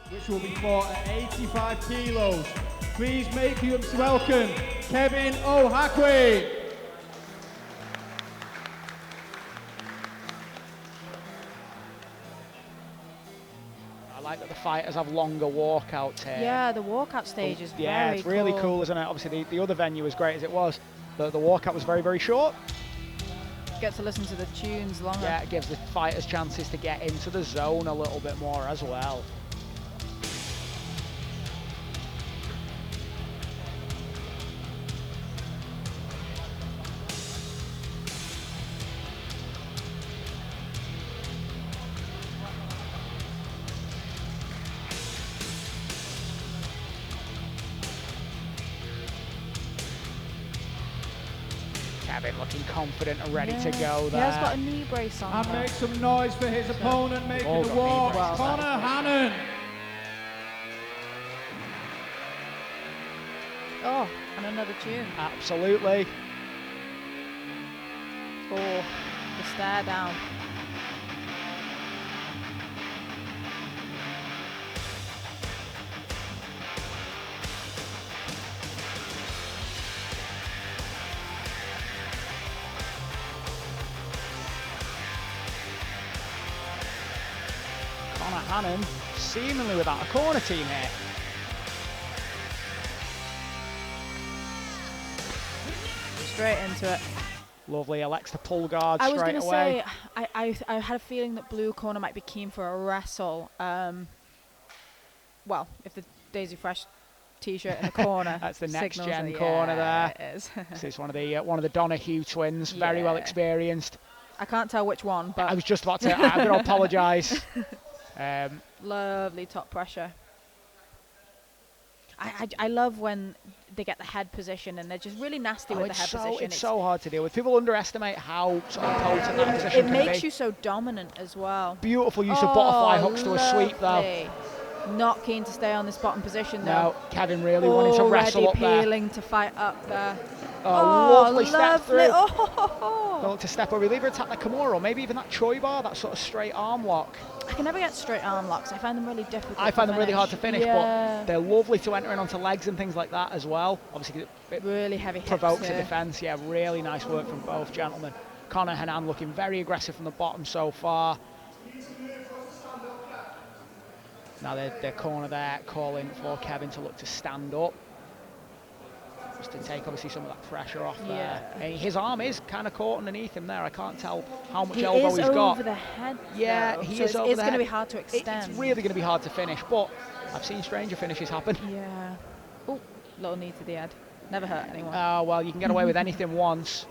which will be fought at 85 kilos. Please make you welcome Kevin OHakwe. I like that the fighters have longer walkouts here. Yeah, the walkout stage is very it's really cool. cool, isn't it? Obviously, the other venue, as great as it was, the walkout was very, very short. Get to listen to the tunes longer. Yeah, it gives the fighters chances to get into the zone a little bit more as well. Kevin looking confident and ready to go there. He has got a knee brace on. And make some noise for his opponent making the walk, Hannan. Oh, and another tune. Absolutely. Oh, the stare down. Hannan seemingly without a corner team here. Straight into it. Lovely, elects to pull guard I was straight going to away. say, I had a feeling that blue corner might be keen for a wrestle. Well, if the Daisy Fresh t-shirt in the corner. That's the next signals gen that, corner yeah, there. It is. This is one of the Donahue twins, very well experienced. I can't tell which one, but I was just about to say, I'm going to apologise. Lovely top pressure. I love when they get the head position and they're just really nasty with the head position. It's so hard to deal with. People underestimate how sort of potent that position can be. It makes you so dominant as well. Beautiful use of butterfly hooks to a sweep though. Not keen to stay on this bottom position though. No, Kevin really wanting to wrestle up there. Peeling to fight up there. Oh, lovely step through. Oh. Don't to step over, either attack the Kimura or maybe even that Choi bar, that sort of straight arm lock. I can never get straight arm locks. I find them really difficult. I find them really hard to finish, yeah. but they're lovely to enter in onto legs and things like that as well. Obviously, it really heavy provokes a defence. Yeah, really nice work from both gentlemen. Connor Hannan looking very aggressive from the bottom so far. Now their corner there calling for Kevin to look to stand up. Just to take obviously some of that pressure off there. And his arm is kind of caught underneath him there. I can't tell how much elbow he's got. Over the head. Yeah, though. he so is over the head. It's going to be hard to extend. It's really going to be hard to finish, but I've seen stranger finishes happen. Yeah. Oh, little knee to the head. Never hurt anyone. Oh, well, you can get away with anything once.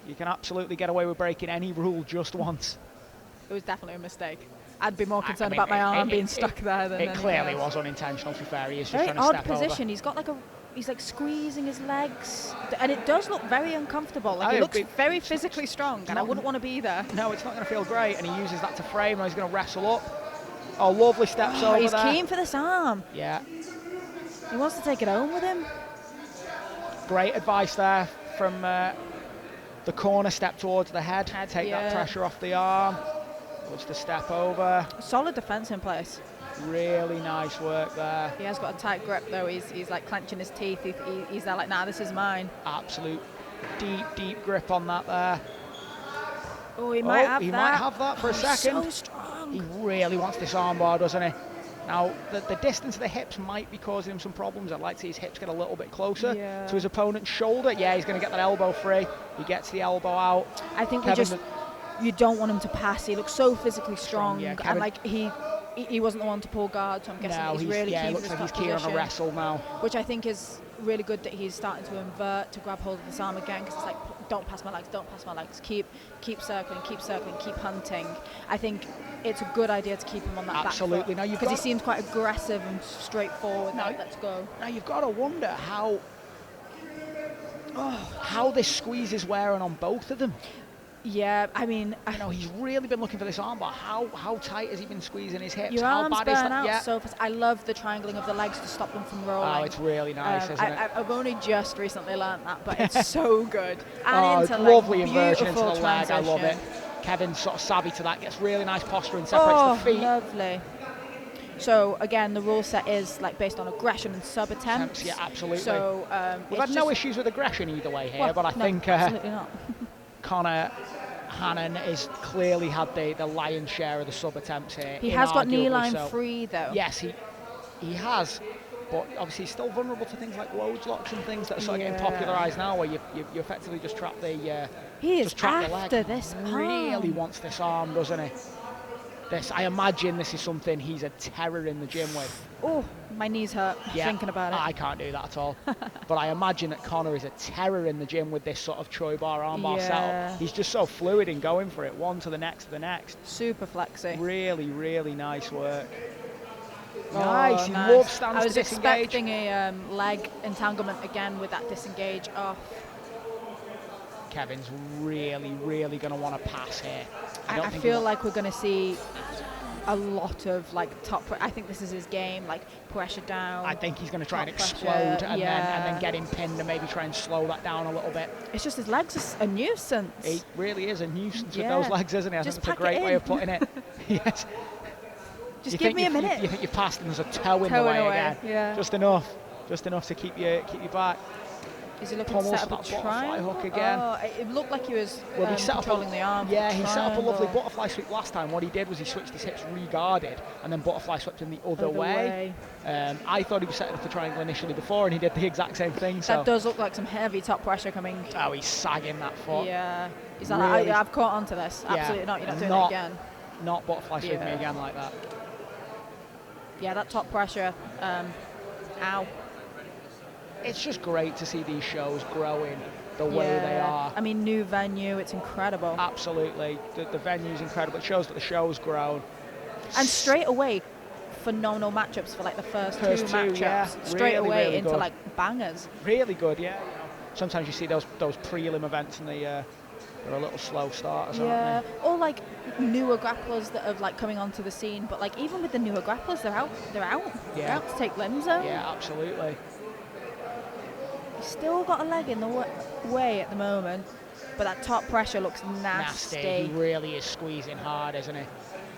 You can absolutely get away with breaking any rule just once. It was definitely a mistake. I'd be more concerned about my arm being stuck there than it clearly was unintentional. To be fair, he is just very trying to step odd position. over. He's got like he's like squeezing his legs, and it does look very uncomfortable. Like he looks very physically strong, and I wouldn't want to be there. No, it's not going to feel great, and he uses that to frame. Now he's going to wrestle up. Oh, lovely steps over he's there. He's keen for this arm. Yeah. He wants to take it home with him. Great advice there from the corner. Step towards the head. Take that pressure off the arm. Looks to step over. Solid defence in place. Really nice work there. He has got a tight grip though. He's like clenching his teeth. He's there like, nah, this is mine. Absolute deep grip on that there. Oh, he might have that. He might have that for a second. So strong. He really wants this armbar, doesn't he? Now, the distance of the hips might be causing him some problems. I'd like to see his hips get a little bit closer to his opponent's shoulder. Yeah, he's going to get that elbow free. He gets the elbow out. I think you don't want him to pass. He looks so physically strong. Yeah, and like he wasn't the one to pull guard, so I'm guessing he's really keen. Looks like he's keen on a wrestle now. Which I think is really good that he's starting to invert to grab hold of this arm again, because it's like, don't pass my legs, don't pass my legs. Keep circling, keep hunting. I think it's a good idea to keep him on that back foot, because he seems quite aggressive and straightforward. Let's go. Now you've got to wonder how this squeeze is wearing on both of them. Yeah, I mean, he's really been looking for this armbar. How tight has he been squeezing his hips? Your how arms bad burn is that? out so fast. I love the triangling of the legs to stop them from rolling. Oh, it's really nice, isn't it? I've only just recently learned that, but it's so good. And into lovely like, inversion into the leg. transition. I love it. Kevin's sort of savvy to that. Gets really nice posture and separates the feet. Lovely. So again, the rule set is like based on aggression and sub attempts. Yeah, absolutely. So we've had no issues with aggression either way here, well, but I no, think absolutely not. Conor Hannan has clearly had the lion's share of the sub attempts here. He has got knee inarguably line so. free though. Yes, he has. But obviously he's still vulnerable to things like loads locks and things that are sort of getting popularised now, where you effectively just trap the he is just trap the after leg. this Really palm. wants this arm, doesn't he? I imagine this is something he's a terror in the gym with. Oh, my knees hurt thinking about it. I can't do that at all. But I imagine that Conor is a terror in the gym with this sort of Troy bar armbar setup. He's just so fluid in going for it, one to the next to the next. Super flexy. Really, really nice work. Oh, nice. He nice. loves stands I was to disengage. expecting a leg entanglement again with that disengage off. Kevin's really, really going to want to pass here. I feel like we're going to see a lot of like top. I think this is his game, like pressure down. I think he's going to try and explode pressure, and then get him pinned and maybe try and slow that down a little bit. It's just his legs are a nuisance. He really is a nuisance with those legs, isn't he? I Just think it's a pack great it way in. of putting it. Yes. Just give me a minute. You think you've passed and there's a toe in the way again. Yeah. Just enough to keep you back. Is he looking Pummels to set up a that butterfly triangle? hook again. Oh, it looked like he was He set controlling the arm. Yeah, he set up a lovely Triangle. butterfly sweep last time. What he did was he switched his hips re-guarded and then butterfly swept him the other way. I thought he was setting up the triangle initially before and he did the exact same thing. So. That does look like some heavy top pressure coming. Oh, he's sagging that foot. Yeah. He's like, Really? I've caught onto this. Yeah. Absolutely not. You're not doing it again. Not butterfly sweep me again like that. Yeah, that top pressure. Ow. It's just great to see these shows growing the way they are. I mean, new venue, it's incredible. Absolutely. The venue's incredible. It shows that the show's grown. And straight away, phenomenal matchups for like the first two matchups. Yeah. Straight Really, away really into good. like bangers. Really good, yeah. You know, sometimes you see those prelim events and they're a little slow starters, aren't they? Or like newer grapplers that are like coming onto the scene, but like even with the newer grapplers, they're out. They're out to take limbs out. Yeah, absolutely. He's still got a leg in the way at the moment, but that top pressure looks nasty. He really is squeezing hard, isn't he?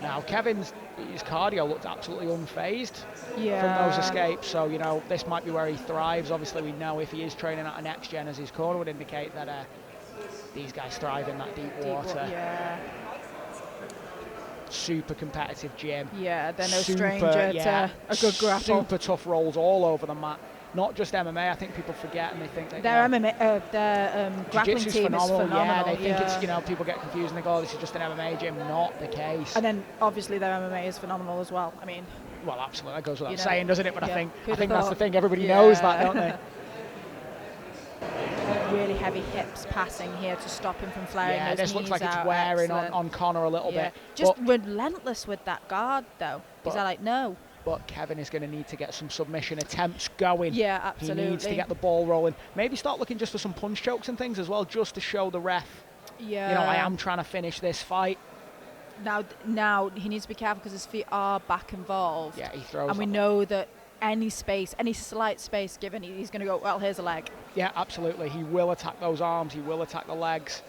Now, his cardio looked absolutely unfazed from those escapes, so, you know, this might be where he thrives. Obviously, we know if he is training at a next gen, as his corner would indicate, that these guys thrive in that deep water. Yeah. Super competitive gym. Yeah, they're no stranger to a good grapple. Super tough rolls all over the mat. Not just MMA, I think people forget and they think that their MMA, their grappling jiu-jitsu's team is phenomenal. Yeah, they think it's, you know, people get confused and they go, oh, this is just an MMA gym. Not the case. And then obviously their MMA is phenomenal as well. I mean, well, absolutely, that goes without saying, doesn't it? But I think Who'd that's have the thought? thing. Everybody knows that, don't they? Really heavy hips passing here to stop him from flaring those this looks knees like it's out. wearing on Conor a little bit. Just relentless with that guard, though. He's like, no. But Kevin is going to need to get some submission attempts going. Yeah, absolutely. He needs to get the ball rolling. Maybe start looking just for some punch chokes and things as well, just to show the ref, yeah, you know, I am trying to finish this fight. Now he needs to be careful because his feet are back involved. Yeah, he throws. And we know that any slight space given, he's going to go, well, here's a leg. Yeah, absolutely. He will attack those arms. He will attack the legs.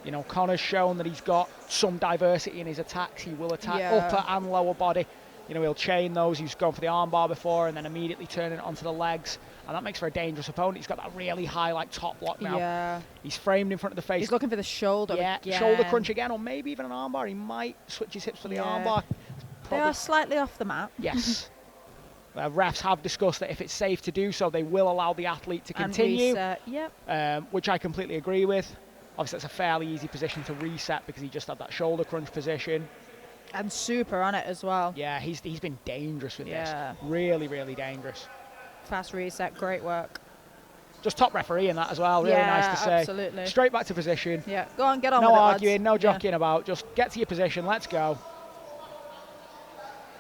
You know, Conor's shown that he's got some diversity in his attacks. He will attack upper and lower body. You know, he'll chain those. He's gone for the armbar before and then immediately turning it onto the legs. And that makes for a dangerous opponent. He's got that really high, like, top lock now. Yeah. He's framed in front of the face. He's looking for the shoulder again. Shoulder crunch again, or maybe even an armbar. He might switch his hips for the armbar. They are slightly off the mat. Yes. Refs have discussed that if it's safe to do so, they will allow the athlete to continue. And reset, which I completely agree with. Obviously, it's a fairly easy position to reset because he just had that shoulder crunch position. And super on it as well. Yeah, he's been dangerous with this. Really, really dangerous. Fast reset, great work. Just top referee in that as well. Really nice to say. Absolutely. Straight back to position. Yeah, go on, get on with it, No arguing, lads. no jockeying about. Just get to your position. Let's go.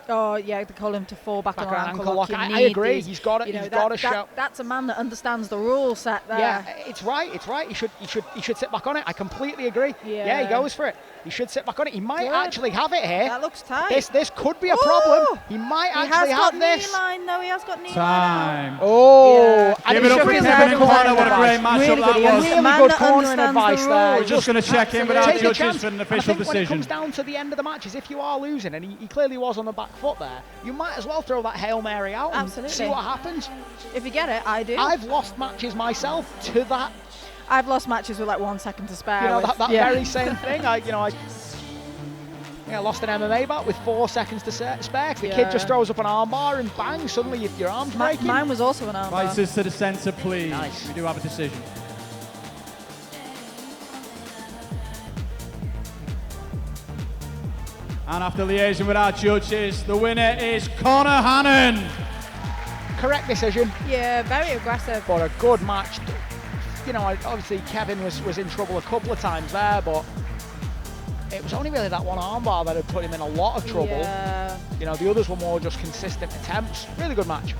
Oh, yeah, they call him to fall back on an ankle lock. I agree. He's got it. He's got to show. That's a man that understands the rule set there. Yeah, it's right. He should sit back on it. I completely agree. Yeah, he goes for it. He should sit back on it. He might Good. actually have it here. That looks tight. This could be a problem. Ooh. He might He actually has got have this. knee line though. He has got knee line. Time. Oh, Yeah. and Give he it up should for really Kevin good and Connor. cornering What a great advice. matchup Really that good. was. He Really man good that cornering understands advice the there. rules. We're just going to check in with our Take a judges chance. for an And I official think when it comes decision. down to the end of the match, is if you are losing, and he clearly was on the back foot there, you might as well throw that Hail Mary out and Absolutely. see what happens. If you get it, I do. I've lost matches myself to that, I've lost matches with like 1 second to spare. you know, with- that yeah. very same thing. I lost an MMA bout with 4 seconds to spare. 'Cause the kid just Yeah. throws up an arm bar and bang, suddenly your arm's breaking. Mine was also an armbar. Fighters to the centre, please. Nice. We do have a decision. And after liaising with our judges, the winner is Conor Hannan. Correct decision, Yeah, very aggressive. but a good match. You know, obviously Kevin was in trouble a couple of times there, but it was only really that one armbar that had put him in a lot of trouble. Yeah. You know, the others were more just consistent attempts. Really good match.